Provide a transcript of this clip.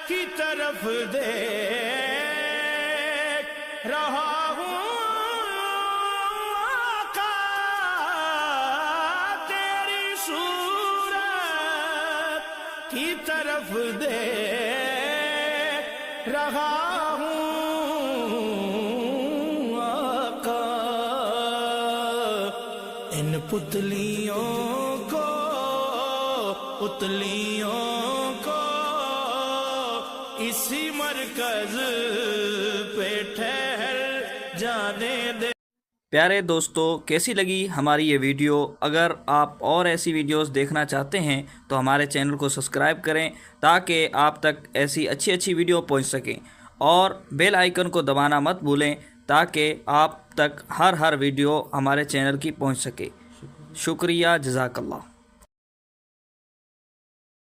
کی طرف دیکھ رہا ہوں آقا، تیری صورت کی طرف دیکھ رہا ہوں آقا، ان پتلیوں کو اسی مرکز پہ ٹھہر جانے دے۔ پیارے دوستو، کیسی لگی ہماری یہ ویڈیو؟ اگر آپ اور ایسی ویڈیوز دیکھنا چاہتے ہیں تو ہمارے چینل کو سبسکرائب کریں تاکہ آپ تک ایسی اچھی ویڈیو پہنچ سکیں، اور بیل آئیکن کو دبانا مت بھولیں تاکہ آپ تک ہر ویڈیو ہمارے چینل کی پہنچ سکے۔ شکریہ، جزاک اللہ۔